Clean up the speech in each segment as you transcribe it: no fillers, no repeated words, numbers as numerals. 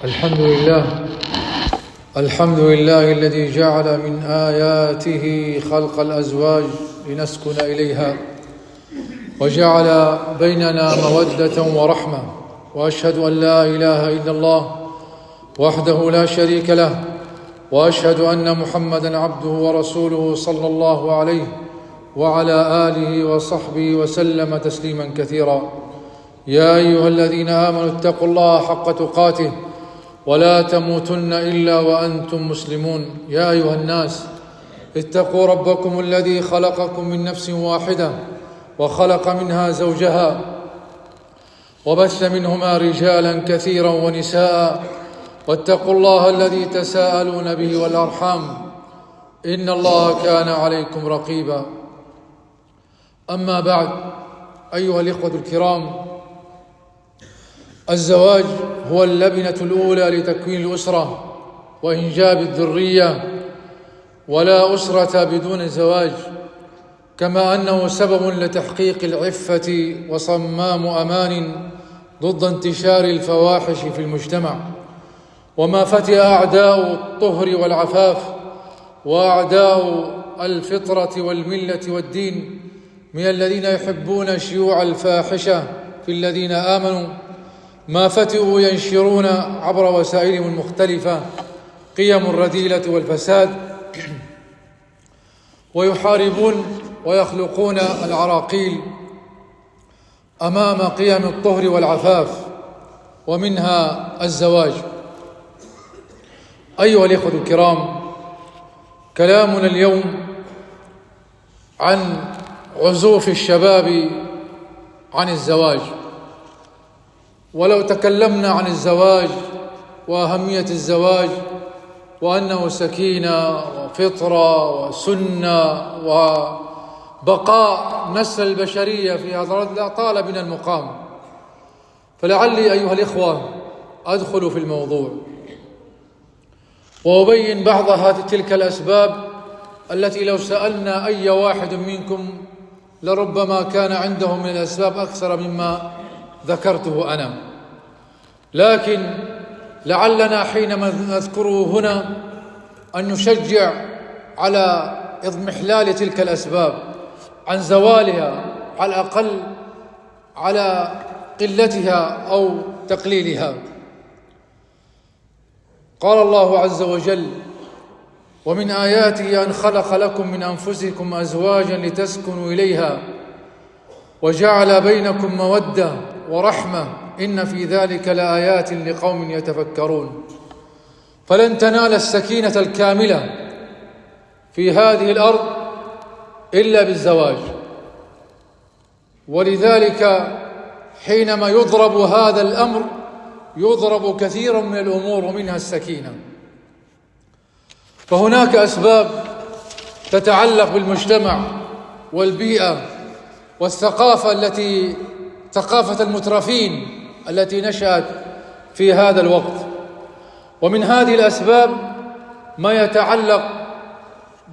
الحمد لله الذي جعل من آياته خلق الأزواج لنسكن إليها وجعل بيننا مودة ورحمة، وأشهد أن لا إله إلا الله وحده لا شريك له، وأشهد أن محمدًا عبده ورسوله صلى الله عليه وعلى آله وصحبه وسلم تسليمًا كثيرًا. يا أيها الذين آمنوا اتقوا الله حق تقاته ولا تموتن إلا وأنتم مسلمون. يا أيها الناس اتقوا ربكم الذي خلقكم من نفس واحدة وخلق منها زوجها وبث منهما رجالا كثيرا ونساء، واتقوا الله الذي تساءلون به والأرحام إن الله كان عليكم رقيبا. أما بعد، أيها الإخوة الكرام، الزواج هو اللبنة الأولى لتكوين الأسرة وإنجاب الذرية، ولا أسرة بدون زواج، كما أنه سبب لتحقيق العفة وصمام أمان ضد انتشار الفواحش في المجتمع، وما فتئ أعداء الطهر والعفاف وأعداء الفطرة والملة والدين من الذين يحبون شيوع الفاحشة في الذين آمنوا، ما فتئوا ينشرون عبر وسائلهم المختلفة قيم الرذيلة والفساد، ويحاربون ويخلقون العراقيل أمام قيم الطهر والعفاف، ومنها الزواج. أيها الإخوة الكرام، كلامنا اليوم عن عزوف الشباب عن الزواج. ولو تكلمنا عن الزواج وأهمية الزواج وأنه سكينة وفطرة وسنة وبقاء نسل البشرية في هذا الأرض لطال بنا المقام، فلعلي أيها الإخوة أدخل في الموضوع وأبين بعض تلك الأسباب التي لو سألنا أي واحد منكم لربما كان عنده من الأسباب أكثر مما ذكرته أنا، لكن لعلنا حينما نذكره هنا أن نشجع على إضمحلال تلك الأسباب، عن زوالها، على الأقل على قلتها أو تقليلها. قال الله عز وجل: ومن آياته أن خلق لكم من أنفسكم أزواجا لتسكنوا إليها وجعل بينكم مودة ورحمة إن في ذلك لآيات لقوم يتفكرون. فلن تنال السكينة الكاملة في هذه الأرض إلا بالزواج، ولذلك حينما يضرب هذا الأمر يضرب كثير من الأمور ومنها السكينة. فهناك أسباب تتعلق بالمجتمع والبيئة والثقافة ثقافة المترفين التي نشأت في هذا الوقت، ومن هذه الأسباب ما يتعلق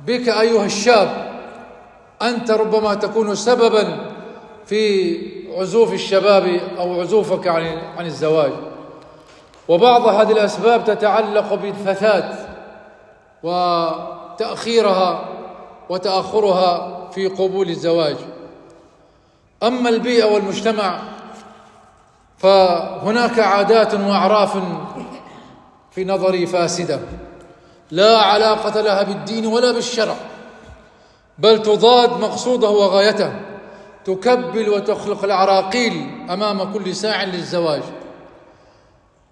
بك أيها الشاب، أنت ربما تكون سببا في عزوف الشباب أو عزوفك عن الزواج، وبعض هذه الأسباب تتعلق بالفتاة وتأخيرها وتأخرها في قبول الزواج. أما البيئة والمجتمع فهناك عادات وأعراف في نظري فاسدة لا علاقة لها بالدين ولا بالشرع، بل تضاد مقصوده وغايته، تكبل وتخلق العراقيل أمام كل ساع للزواج،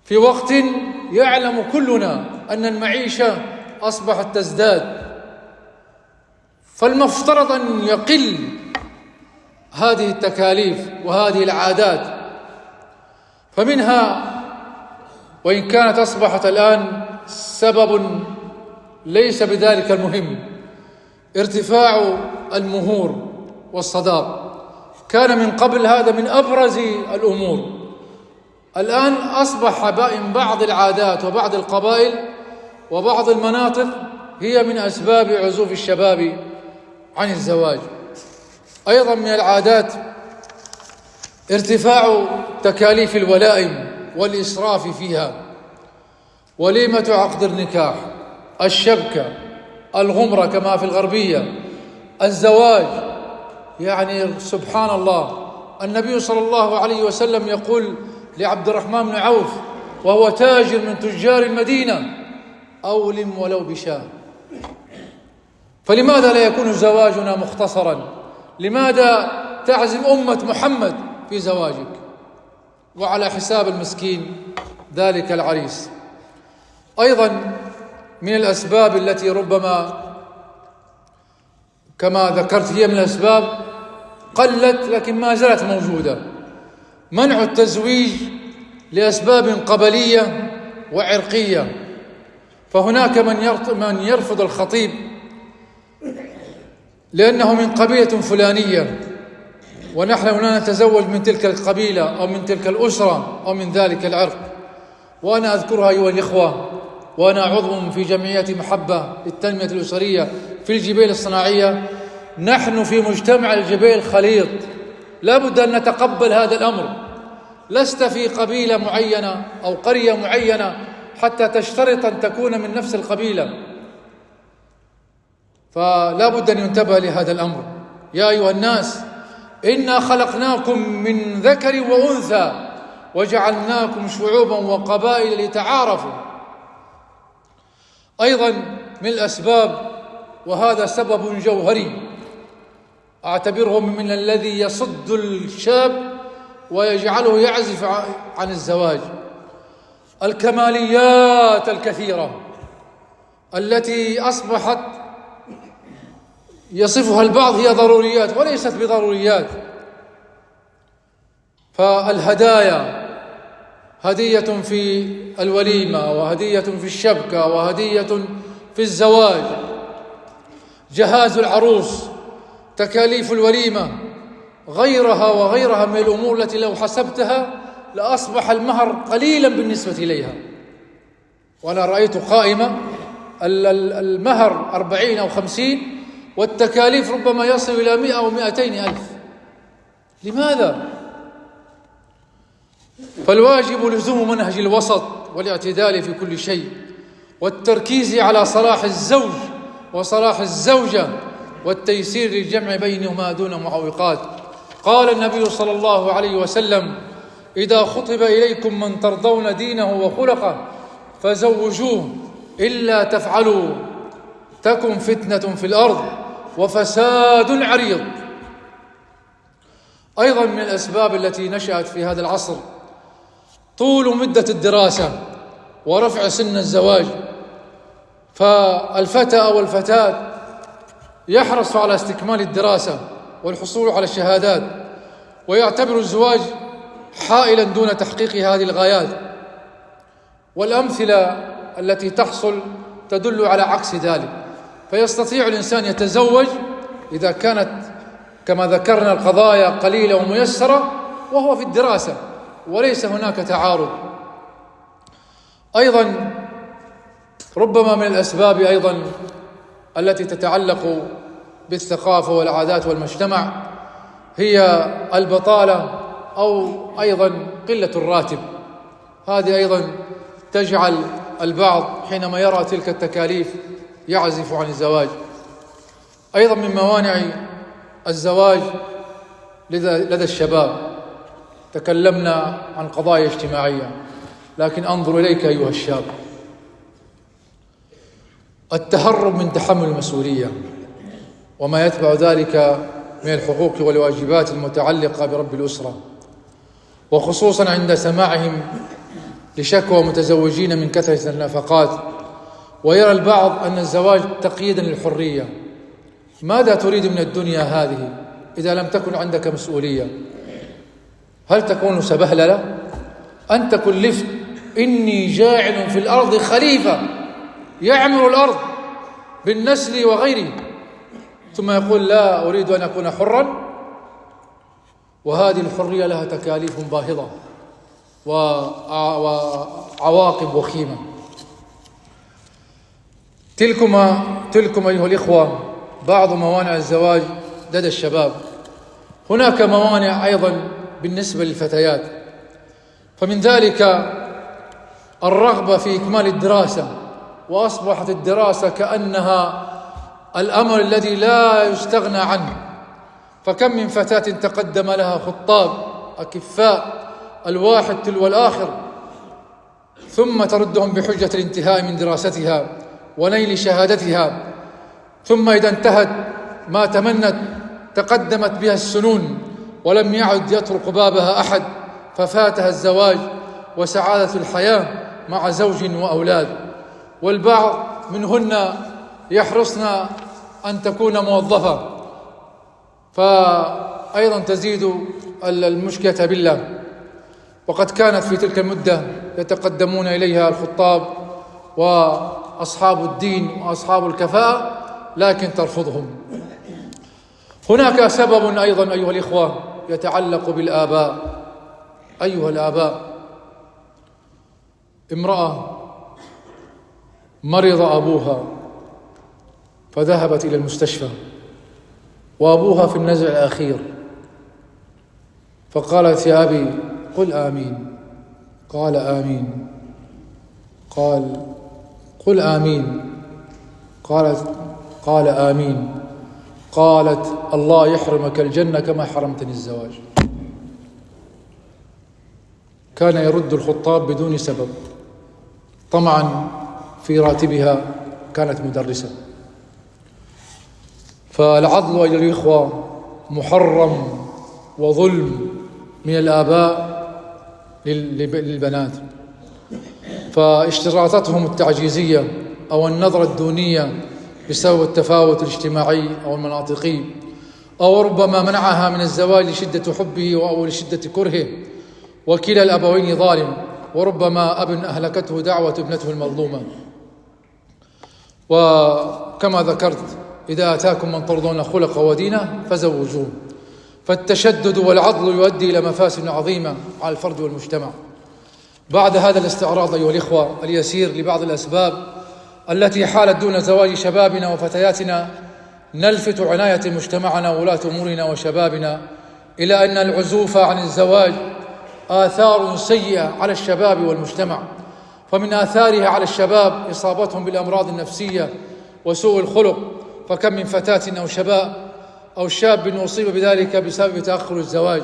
في وقت يعلم كلنا أن المعيشة أصبحت تزداد، فالمفترض أن يقل هذه التكاليف وهذه العادات. فمنها، وإن كانت أصبحت الآن سبب ليس بذلك المهم، ارتفاع المهور والصداق. كان من قبل هذا من أبرز الأمور، الآن أصبح بائن بعض العادات وبعض القبائل وبعض المناطق هي من أسباب عزوف الشباب عن الزواج. أيضا من العادات ارتفاع تكاليف الولائم والإسراف فيها، وليمة عقد النكاح، الشبكة، الغمرة كما في الغربية، الزواج. يعني سبحان الله، النبي صلى الله عليه وسلم يقول لعبد الرحمن بن عوف وهو تاجر من تجار المدينة: أولم ولو بشاة. فلماذا لا يكون زواجنا مختصرا؟ لماذا تعزم أمة محمد في زواجك وعلى حساب المسكين ذلك العريس؟ أيضا من الأسباب التي ربما كما ذكرت هي من الأسباب قلت لكن ما زالت موجودة: منع التزويج لأسباب قبلية وعرقية. فهناك من يرفض الخطيب لأنه من قبيلة فلانية، ونحن لا نتزوج من تلك القبيلة أو من تلك الأسرة أو من ذلك العرق. وأنا أذكرها أيها الإخوة، وأنا عضو في جمعية محبة للتنمية الأسرية في الجبيل الصناعية. نحن في مجتمع الجبيل خليط، لا بد أن نتقبل هذا الأمر. لست في قبيلة معينة أو قرية معينة حتى تشترط أن تكون من نفس القبيلة، فلا بد أن ينتبه لهذا الأمر. يا أيها الناس إنا خلقناكم من ذكر وأنثى وجعلناكم شعوبا وقبائل لتعارفوا. أيضا من الأسباب، وهذا سبب جوهري أعتبره من الذي يصد الشاب ويجعله يعزف عن الزواج: الكماليات الكثيرة التي أصبحت يصفها البعض هي ضروريات وليست بضروريات. فالهدايا، هدية في الوليمة، وهدية في الشبكة، وهدية في الزواج، جهاز العروس، تكاليف الوليمة، غيرها وغيرها من الأمور التي لو حسبتها لأصبح المهر قليلا بالنسبة إليها. وأنا رأيت قائمة المهر 40 أو 50، والتكاليف ربما يصل إلى 100 أو 200 ألف. لماذا؟ فالواجب لزوم منهج الوسط والاعتدال في كل شيء، والتركيز على صلاح الزوج وصلاح الزوجة، والتيسير للجمع بينهما دون معوقات. قال النبي صلى الله عليه وسلم: إذا خطب إليكم من ترضون دينه وخلقه فزوجوه، إلا تفعلوا تكن فتنة في الأرض وفساد عريض. أيضا من الأسباب التي نشأت في هذا العصر طول مدة الدراسة ورفع سن الزواج، فالفتى أو الفتاة يحرص على استكمال الدراسة والحصول على الشهادات، ويعتبر الزواج حائلا دون تحقيق هذه الغايات. والأمثلة التي تحصل تدل على عكس ذلك. فيستطيع الإنسان يتزوج إذا كانت كما ذكرنا القضايا قليلة وميسرة وهو في الدراسة وليس هناك تعارض. أيضا ربما من الأسباب أيضا التي تتعلق بالثقافة والعادات والمجتمع هي البطالة، أو أيضا قلة الراتب. هذه أيضا تجعل البعض حينما يرى تلك التكاليف يعزف عن الزواج. أيضا من موانع الزواج لدى الشباب، تكلمنا عن قضايا اجتماعية، لكن أنظر إليك أيها الشاب: التهرب من تحمل المسؤولية وما يتبع ذلك من الحقوق والواجبات المتعلقة برب الأسرة، وخصوصا عند سماعهم لشكوى متزوجين من كثرة النفقات. ويرى البعض أن الزواج تقييدا للحرية. ماذا تريد من الدنيا هذه إذا لم تكن عندك مسؤولية؟ هل تكون سبهللة؟ أنت كلفت: إني جاعل في الأرض خليفة يعمر الأرض بالنسل وغيره، ثم يقول: لا أريد أن أكون حرا. وهذه الحرية لها تكاليف باهظة وعواقب وخيمة. تلكم أيها الإخوة بعض موانع الزواج لدى الشباب. هناك موانع أيضا بالنسبة للفتيات، فمن ذلك الرغبة في إكمال الدراسة، وأصبحت الدراسة كأنها الأمر الذي لا يستغنى عنه. فكم من فتاة تقدم لها خطاب أكفاء الواحد تلو الآخر، ثم تردهم بحجة الانتهاء من دراستها ونيل شهادتها، ثم إذا انتهت ما تمنت تقدمت بها السنون ولم يعد يطرق بابها أحد، ففاتها الزواج وسعادة الحياة مع زوج وأولاد. والبعض منهن يحرصن أن تكون موظفة، فأيضا تزيد المشكلة بالله. وقد كانت في تلك المدة يتقدمون إليها الخطاب وأصحاب الدين وأصحاب الكفاءة، لكن ترفضهم. هناك سبب أيضا أيها الإخوة يتعلق بالآباء. أيها الآباء، امرأة مرض أبوها فذهبت إلى المستشفى وأبوها في النزع الأخير، فقالت: يا أبي قل آمين. قال: آمين. قال: قل آمين. قال: آمين. قالت: الله يحرمك الجنة كما حرمتني الزواج. كان يرد الخطاب بدون سبب، طمعا في راتبها، كانت مدرسة. فالعضل أيها الإخوة محرم وظلم من الآباء للبنات، فاشتراطاتهم التعجيزية أو النظرة الدونية بسبب التفاوت الاجتماعي أو المناطقي، أو ربما منعها من الزواج لشدة حبه أو لشدة كرهه، وكلا الأبوين ظالم، وربما أب أهلكته دعوة ابنته المظلومة. وكما ذكرت: إذا أتاكم من ترضون خلقه ودينه فزوجوه. فالتشدد والعضل يؤدي إلى مفاسد عظيمة على الفرد والمجتمع. بعد هذا الاستعراض أيها الإخوة اليسير لبعض الأسباب التي حالت دون زواج شبابنا وفتياتنا، نلفت عناية مجتمعنا وولاة أمورنا وشبابنا إلى أن العزوف عن الزواج آثار سيئة على الشباب والمجتمع. فمن آثارها على الشباب إصابتهم بالأمراض النفسية وسوء الخلق، فكم من فتاة أو شاب أصيب بذلك بسبب تأخر الزواج.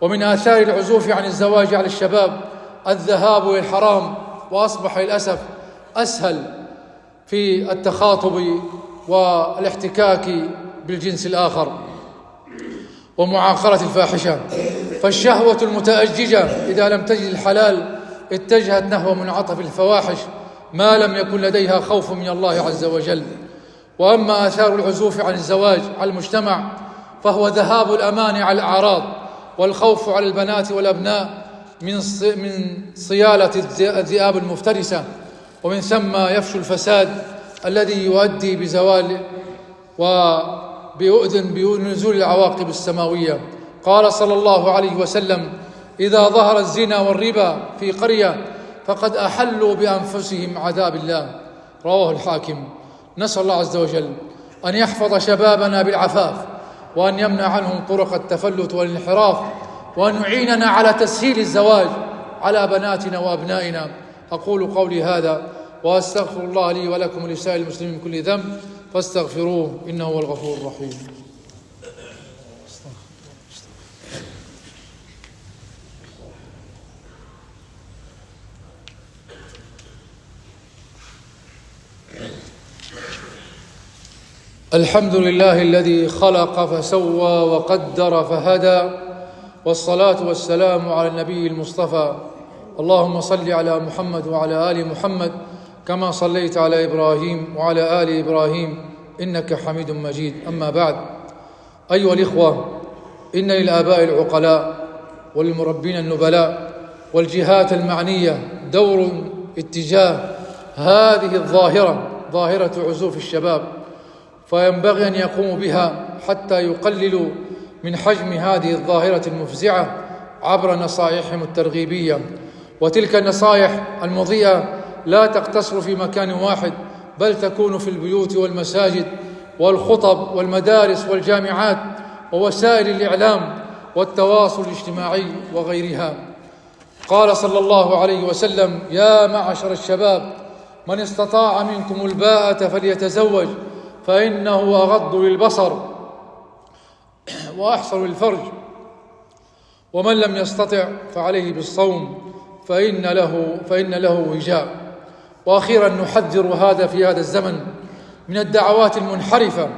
ومن آثار العزوف عن الزواج على الشباب الذهاب إلى الحرام، وأصبح للأسف أسهل في التخاطب والاحتكاك بالجنس الآخر ومعاقرة الفاحشة. فالشهوة المتأججة إذا لم تجد الحلال اتجهت نحو منعطف الفواحش ما لم يكن لديها خوف من الله عز وجل. وأما آثار العزوف عن الزواج على المجتمع فهو ذهاب الأمان على الأعراض، والخوف على البنات والأبناء من صيالة الذئاب المفترسة، ومن ثم يفشو الفساد الذي يؤدي بزوال بنزول العواقب السماوية. قال صلى الله عليه وسلم: إذا ظهر الزنا والربا في قرية فقد أحلوا بأنفسهم عذاب الله. رواه الحاكم. نسأل الله عز وجل أن يحفظ شبابنا بالعفاف، وأن يمنع عنهم طرق التفلت والانحراف، وأن يعيننا على تسهيل الزواج على بناتنا وأبنائنا. أقول قولي هذا وأستغفر الله لي ولكم ولسائر المسلمين من كل ذنب فاستغفروه إنه هو الغفور الرحيم. الحمد لله الذي خلق فسوى وقدر فهدى، والصلاة والسلام على النبي المصطفى. اللهم صل على محمد وعلى آل محمد كما صليت على إبراهيم وعلى آل إبراهيم إنك حميد مجيد. أما بعد، أيها الإخوة، إن للآباء العقلاء والمربين النبلاء والجهات المعنية دور اتجاه هذه الظاهرة، ظاهرة عزوف الشباب، فينبغي أن يقوموا بها حتى يقللوا من حجم هذه الظاهرة المفزعة عبر نصائحهم الترغيبية. وتلك النصائح المضيئة لا تقتصر في مكان واحد، بل تكون في البيوت والمساجد والخطب والمدارس والجامعات ووسائل الإعلام والتواصل الاجتماعي وغيرها. قال صلى الله عليه وسلم: يا معشر الشباب، من استطاع منكم الباءة فليتزوج، فإنه أغض للبصر وأحصن للفرج، ومن لم يستطع فعليه بالصوم فإن له وجاء. وأخيرا نحذر في هذا الزمن من الدعوات المنحرفة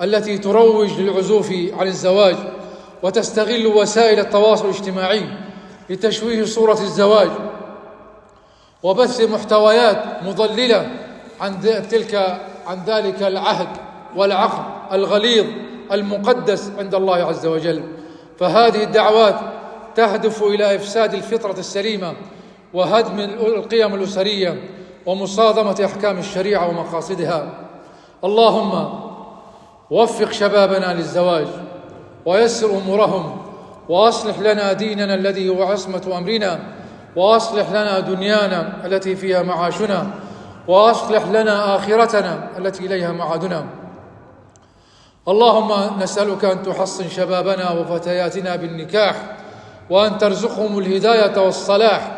التي تروج للعزوف عن الزواج وتستغل وسائل التواصل الاجتماعي لتشويه صورة الزواج وبث محتويات مضللة عن ذلك العهد والعقد الغليظ المقدس عند الله عز وجل. فهذه الدعوات تهدف إلى إفساد الفطرة السليمة وهدم القيم الأسرية ومصادمة أحكام الشريعة ومقاصدها. اللهم وفق شبابنا للزواج ويسر أمورهم، وأصلح لنا ديننا الذي هو عصمة أمرنا، وأصلح لنا دنيانا التي فيها معاشنا، وأصلح لنا آخرتنا التي إليها معادنا. اللهم نسألك أن تحصن شبابنا وفتياتنا بالنكاح، وأن ترزقهم الهداية والصلاح.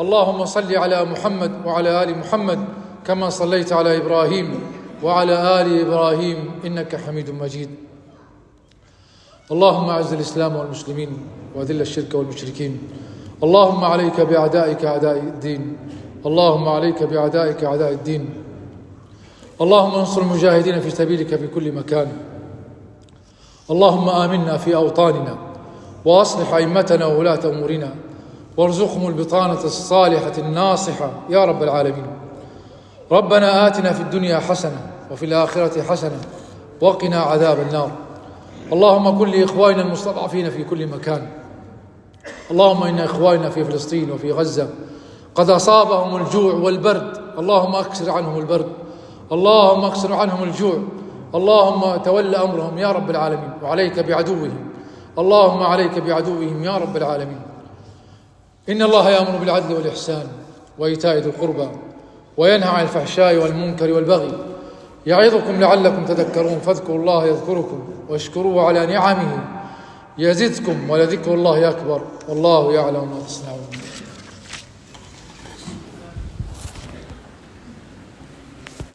اللهم صل على محمد وعلى آل محمد كما صليت على إبراهيم وعلى آل إبراهيم إنك حميد مجيد. اللهم أعز الإسلام والمسلمين وأذل الشرك والمشركين. اللهم عليك بأعدائك أعداء الدين. اللهم عليك بأعدائك أعداء الدين. اللهم انصر المجاهدين في سبيلك في كل مكان. اللهم آمنا في أوطاننا، وأصلح أئمتنا وولاة أمورنا، وارزقهم البطانة الصالحة الناصحة يا رب العالمين. ربنا آتنا في الدنيا حسنة وفي الآخرة حسنة وقنا عذاب النار. اللهم كن لإخواننا المستضعفين في كل مكان. اللهم إن إخواننا في فلسطين وفي غزة قد أصابهم الجوع والبرد، اللهم أكسر عنهم البرد، اللهم أكسر عنهم الجوع، اللهم تول أمرهم يا رب العالمين، وعليك بعدوهم، اللهم عليك بعدوهم يا رب العالمين. إن الله يأمر بالعدل والإحسان وإيتاء ذي القربى وينهى عن الفحشاء والمنكر والبغي يعظكم لعلكم تذكرون. فاذكروا الله يذكركم واشكروه على نعمه يزدكم ولذكر الله أكبر والله يعلم ما تصنعون.